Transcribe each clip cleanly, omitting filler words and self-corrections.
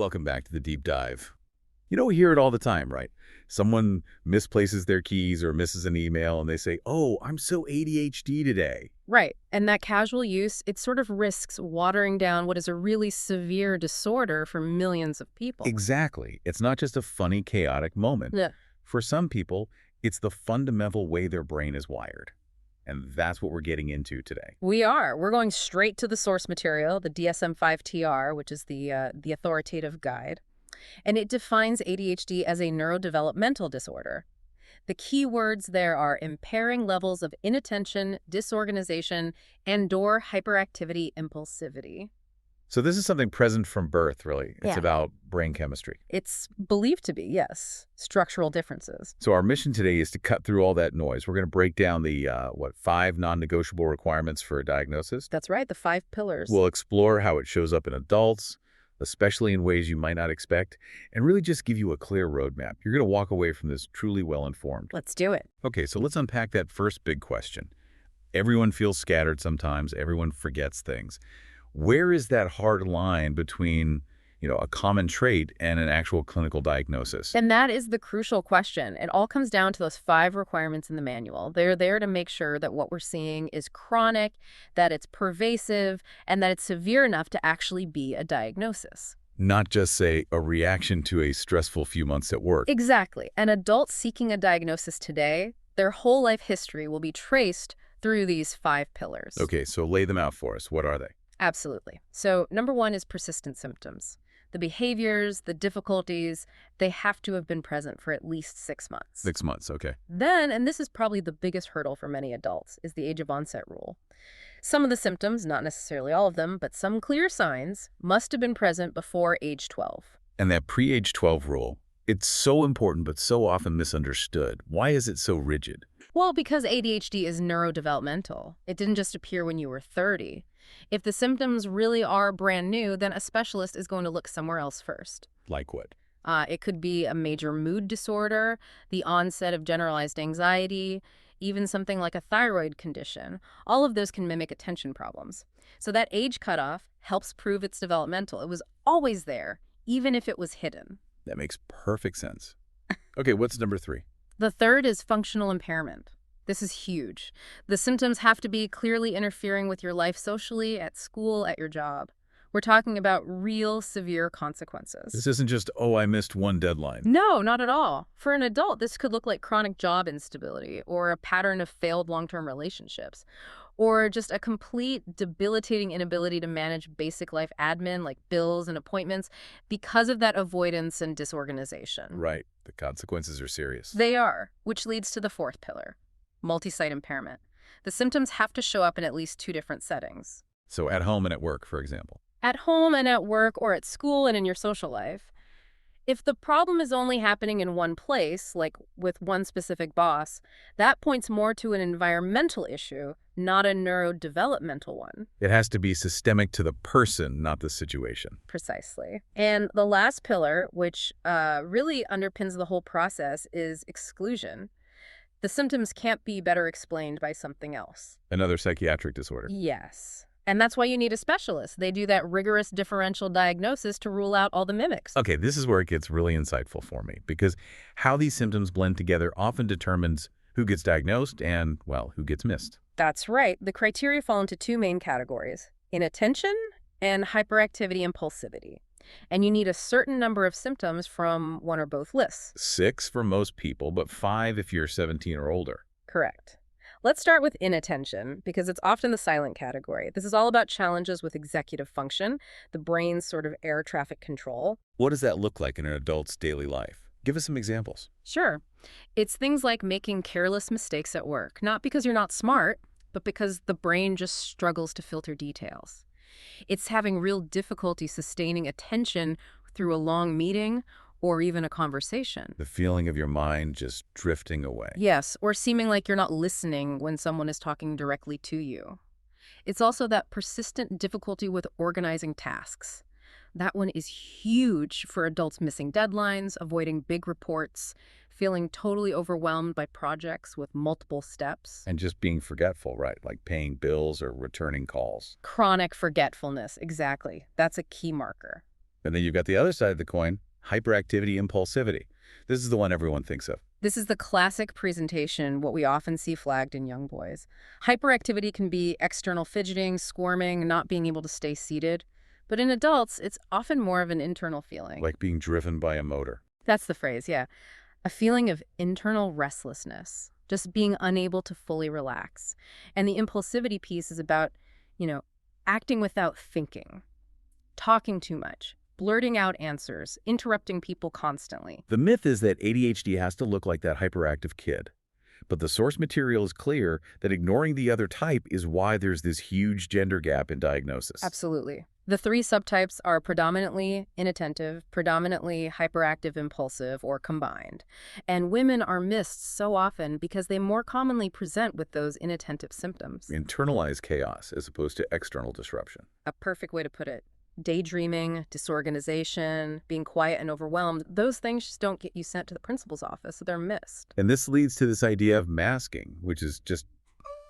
welcome back to the deep dive. We hear it all the time, right? Someone misplaces their keys or misses an email and they say, "Oh, I'm so ADHD today." Right. And that casual use, it sort of risks watering down what is a really severe disorder for millions of people. Exactly. It's not just a funny, chaotic moment. Yeah. For some people, it's the fundamental way their brain is wired. And that's what we're getting into today. We're going straight to the source material, the DSM-5-TR, which is the authoritative guide. And it defines ADHD as a neurodevelopmental disorder. The key words there are impairing levels of inattention, disorganization, and/or hyperactivity impulsivity. So this is something present from birth, really. It's Yeah. about brain chemistry. It's believed to be, yes, structural differences. So our mission today is to cut through all that noise. We're going to break down the, 5 non-negotiable requirements for a diagnosis. That's right, the 5 pillars. We'll explore how it shows up in adults, especially in ways you might not expect, and really just give you a clear roadmap. You're going to walk away from this truly well-informed. Let's do it. Okay, so let's unpack that first big question. Everyone feels scattered sometimes. Everyone forgets things. Where is that hard line between, a common trait and an actual clinical diagnosis? And that is the crucial question. It all comes down to those 5 requirements in the manual. They're there to make sure that what we're seeing is chronic, that it's pervasive, and that it's severe enough to actually be a diagnosis. Not just, say, a reaction to a stressful few months at work. Exactly. An adult seeking a diagnosis today, their whole life history will be traced through these 5 pillars. Okay, so lay them out for us. What are they? Absolutely. So number 1 is persistent symptoms. The behaviors, the difficulties, they have to have been present for at least 6 months. 6 months, okay. Then, and this is probably the biggest hurdle for many adults, is the age of onset rule. Some of the symptoms, not necessarily all of them, but some clear signs must have been present before age 12. And that pre-age 12 rule, it's so important but so often misunderstood. Why is it so rigid? Well, because ADHD is neurodevelopmental. It didn't just appear when you were 30. If the symptoms really are brand new, then a specialist is going to look somewhere else first. Like what? It could be a major mood disorder, the onset of generalized anxiety, even something like a thyroid condition. All of those can mimic attention problems. So that age cutoff helps prove it's developmental. It was always there, even if it was hidden. That makes perfect sense. Okay, what's number 3? The third is functional impairment. This is huge. The symptoms have to be clearly interfering with your life socially, at school, at your job. We're talking about real severe consequences. This isn't just, oh, I missed one deadline. No, not at all. For an adult, this could look like chronic job instability or a pattern of failed long-term relationships or just a complete debilitating inability to manage basic life admin like bills and appointments because of that avoidance and disorganization. Right. The consequences are serious. They are, which leads to the 4th pillar, multi-site impairment. The symptoms have to show up in at least 2 different settings. So at home and at work, for example. At home and at work or at school and in your social life. If the problem is only happening in one place, like with one specific boss, that points more to an environmental issue, not a neurodevelopmental one. It has to be systemic to the person, not the situation. Precisely. And the last pillar, which really underpins the whole process, is exclusion. The symptoms can't be better explained by something else. Another psychiatric disorder. Yes. And that's why you need a specialist. They do that rigorous differential diagnosis to rule out all the mimics. Okay, this is where it gets really insightful for me, because how these symptoms blend together often determines who gets diagnosed and, well, who gets missed. That's right. The criteria fall into 2 main categories, inattention and hyperactivity impulsivity. And you need a certain number of symptoms from one or both lists. 6 for most people, but 5 if you're 17 or older. Correct. Let's start with inattention, because it's often the silent category. This is all about challenges with executive function, the brain's sort of air traffic control. What does that look like in an adult's daily life? Give us some examples. Sure. It's things like making careless mistakes at work, not because you're not smart, but because the brain just struggles to filter details. It's having real difficulty sustaining attention through a long meeting or even a conversation. The feeling of your mind just drifting away. Yes, or seeming like you're not listening when someone is talking directly to you. It's also that persistent difficulty with organizing tasks. That one is huge for adults missing deadlines, avoiding big reports, feeling totally overwhelmed by projects with multiple steps. And just being forgetful, right? Like paying bills or returning calls. Chronic forgetfulness, exactly. That's a key marker. And then you've got the other side of the coin, hyperactivity, impulsivity. This is the one everyone thinks of. This is the classic presentation, what we often see flagged in young boys. Hyperactivity can be external fidgeting, squirming, not being able to stay seated. But in adults, it's often more of an internal feeling. Like being driven by a motor. That's the phrase, yeah. A feeling of internal restlessness, just being unable to fully relax. And the impulsivity piece is about, you know, acting without thinking, talking too much, blurting out answers, interrupting people constantly. The myth is that ADHD has to look like that hyperactive kid. But the source material is clear that ignoring the other type is why there's this huge gender gap in diagnosis. Absolutely. The three subtypes are predominantly inattentive, predominantly hyperactive impulsive, or combined. And women are missed so often because they more commonly present with those inattentive symptoms. Internalized chaos as opposed to external disruption. A perfect way to put it. Daydreaming, disorganization, being quiet and overwhelmed, those things just don't get you sent to the principal's office, so they're missed. And this leads to this idea of masking, which is just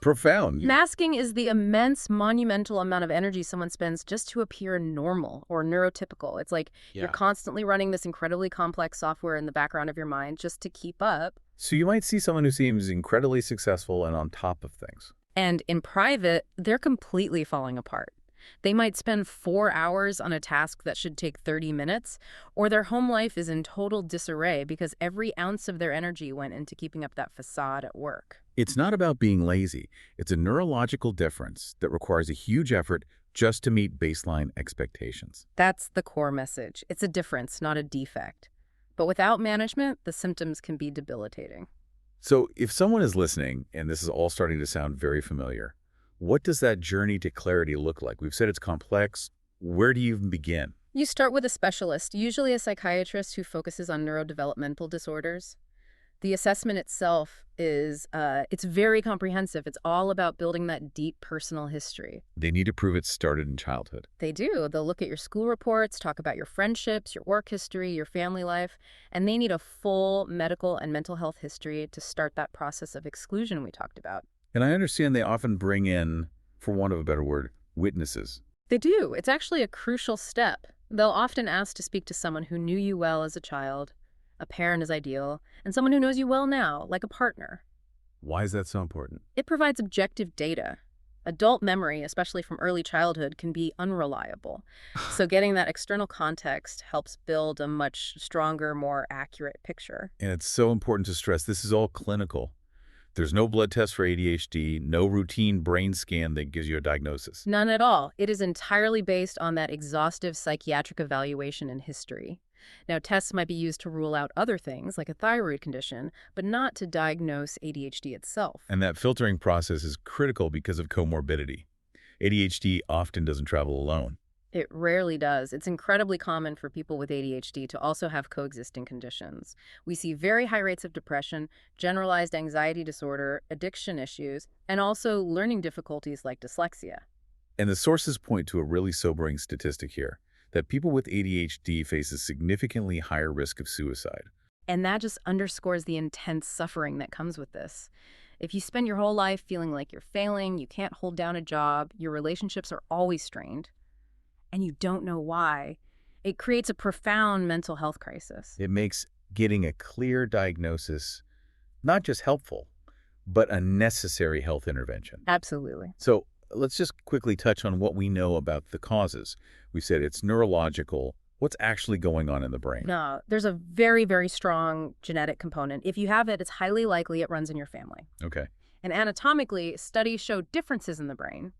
profound. Masking is the immense, monumental amount of energy someone spends just to appear normal or neurotypical. It's like you're constantly running this incredibly complex software in the background of your mind just to keep up. So you might see someone who seems incredibly successful and on top of things. And in private, they're completely falling apart. They might spend 4 hours on a task that should take 30 minutes, or their home life is in total disarray because every ounce of their energy went into keeping up that facade at work. It's not about being lazy. It's a neurological difference that requires a huge effort just to meet baseline expectations. That's the core message. It's a difference, not a defect. But without management, the symptoms can be debilitating. So if someone is listening, and this is all starting to sound very familiar, what does that journey to clarity look like? We've said it's complex. Where do you even begin? You start with a specialist, usually a psychiatrist who focuses on neurodevelopmental disorders. The assessment itself is, it's very comprehensive. It's all about building that deep personal history. They need to prove it started in childhood. They do. They'll look at your school reports, talk about your friendships, your work history, your family life, and they need a full medical and mental health history to start that process of exclusion we talked about. And I understand they often bring in, for want of a better word, witnesses. They do. It's actually a crucial step. They'll often ask to speak to someone who knew you well as a child. A parent is ideal, and someone who knows you well now, like a partner. Why is that so important? It provides objective data. Adult memory, especially from early childhood, can be unreliable. So getting that external context helps build a much stronger, more accurate picture. And it's so important to stress this is all clinical. There's no blood test for ADHD, no routine brain scan that gives you a diagnosis. None at all. It is entirely based on that exhaustive psychiatric evaluation and history. Now, tests might be used to rule out other things, like a thyroid condition, but not to diagnose ADHD itself. And that filtering process is critical because of comorbidity. ADHD often doesn't travel alone. It rarely does. It's incredibly common for people with ADHD to also have coexisting conditions. We see very high rates of depression, generalized anxiety disorder, addiction issues, and also learning difficulties like dyslexia. And the sources point to a really sobering statistic here, that people with ADHD face a significantly higher risk of suicide. And that just underscores the intense suffering that comes with this. If you spend your whole life feeling like you're failing, you can't hold down a job, your relationships are always strained, and you don't know why, it creates a profound mental health crisis. It makes getting a clear diagnosis not just helpful, but a necessary health intervention. Absolutely. So let's just quickly touch on what we know about the causes. We said it's neurological. What's actually going on in the brain? No, there's a very, very strong genetic component. If you have it, it's highly likely it runs in your family. Okay. And anatomically, studies show differences in the brain.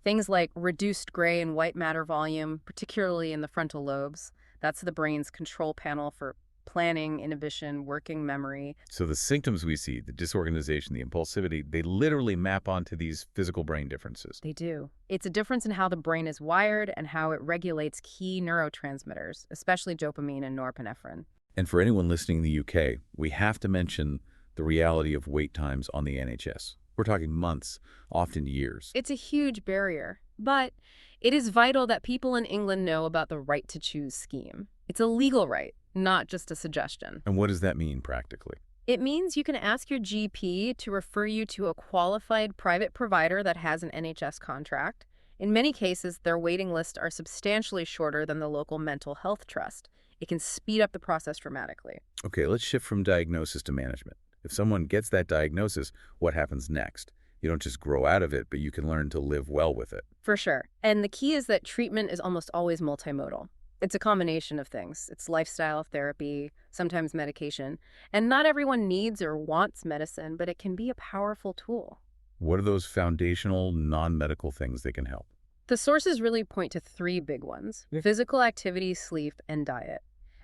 Things like reduced gray and white matter volume, particularly in the frontal lobes. That's the brain's control panel for planning, inhibition, working memory. So the symptoms we see, the disorganization, the impulsivity, they literally map onto these physical brain differences. They do. It's a difference in how the brain is wired and how it regulates key neurotransmitters, especially dopamine and norepinephrine. And for anyone listening in the UK, we have to mention the reality of wait times on the NHS. We're talking months, often years. It's a huge barrier, but it is vital that people in England know about the right to choose scheme. It's a legal right, not just a suggestion. And what does that mean practically? It means you can ask your GP to refer you to a qualified private provider that has an NHS contract, In many cases, their waiting lists are substantially shorter than the local mental health trust. It can speed up the process dramatically. Okay, let's shift from diagnosis to management. If someone gets that diagnosis, what happens next? You don't just grow out of it, but you can learn to live well with it. For sure. And the key is that treatment is almost always multimodal. It's a combination of things. It's lifestyle, therapy, sometimes medication. And not everyone needs or wants medicine, but it can be a powerful tool. What are those foundational, non-medical things that can help? The sources really point to three big ones: Yeah. physical activity, sleep, and diet.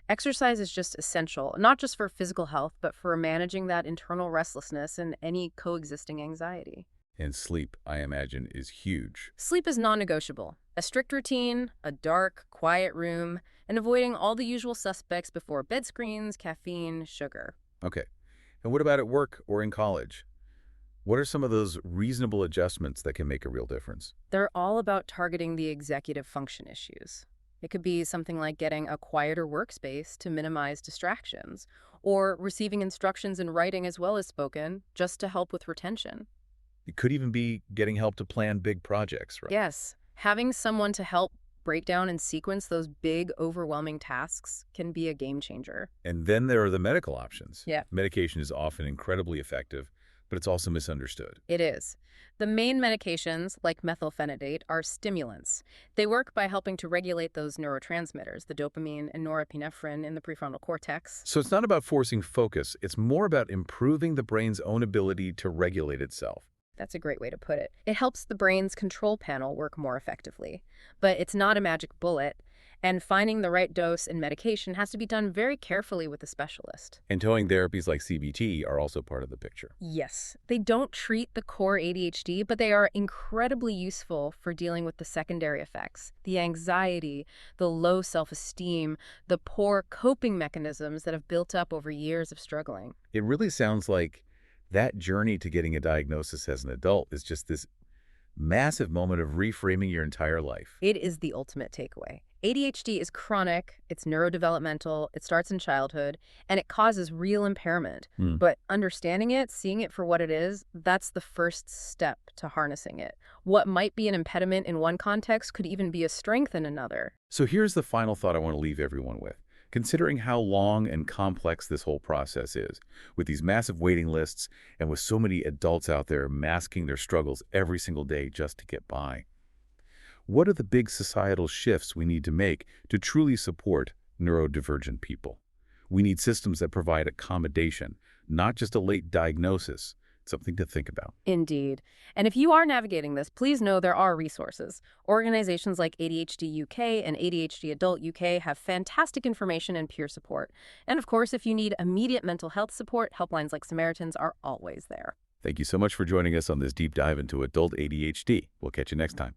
Exercise is just essential, not just for physical health, but for managing that internal restlessness and any coexisting anxiety. And sleep, I imagine, is huge. Sleep is non-negotiable. A strict routine, a dark, quiet room, and avoiding all the usual suspects before bed screens, caffeine, sugar. Okay. And what about at work or in college? What are some of those reasonable adjustments that can make a real difference? They're all about targeting the executive function issues. It could be something like getting a quieter workspace to minimize distractions, or receiving instructions in writing as well as spoken, just to help with retention. It could even be getting help to plan big projects, right? Yes, having someone to help break down and sequence those big, overwhelming tasks can be a game changer. And then there are the medical options. Yeah. Medication is often incredibly effective, but it's also misunderstood. It is. The main medications, like methylphenidate, are stimulants. They work by helping to regulate those neurotransmitters, the dopamine and norepinephrine in the prefrontal cortex. So it's not about forcing focus. It's more about improving the brain's own ability to regulate itself. That's a great way to put it. It helps the brain's control panel work more effectively. But it's not a magic bullet, and finding the right dose and medication has to be done very carefully with a specialist. And towing therapies like CBT are also part of the picture. Yes, they don't treat the core ADHD, but they are incredibly useful for dealing with the secondary effects: the anxiety, the low self-esteem, the poor coping mechanisms that have built up over years of struggling. It really sounds like that journey to getting a diagnosis as an adult is just this massive moment of reframing your entire life. It is the ultimate takeaway. ADHD is chronic, it's neurodevelopmental, it starts in childhood, and it causes real impairment. Hmm. But understanding it, seeing it for what it is, that's the first step to harnessing it. What might be an impediment in one context could even be a strength in another. So here's the final thought I want to leave everyone with. Considering how long and complex this whole process is, with these massive waiting lists and with so many adults out there masking their struggles every single day just to get by, what are the big societal shifts we need to make to truly support neurodivergent people? We need systems that provide accommodation, not just a late diagnosis. Something to think about. Indeed. And if you are navigating this, please know there are resources. Organizations like ADHD UK and ADHD Adult UK have fantastic information and peer support. And of course, if you need immediate mental health support, helplines like Samaritans are always there. Thank you so much for joining us on this deep dive into adult ADHD. We'll catch you next time.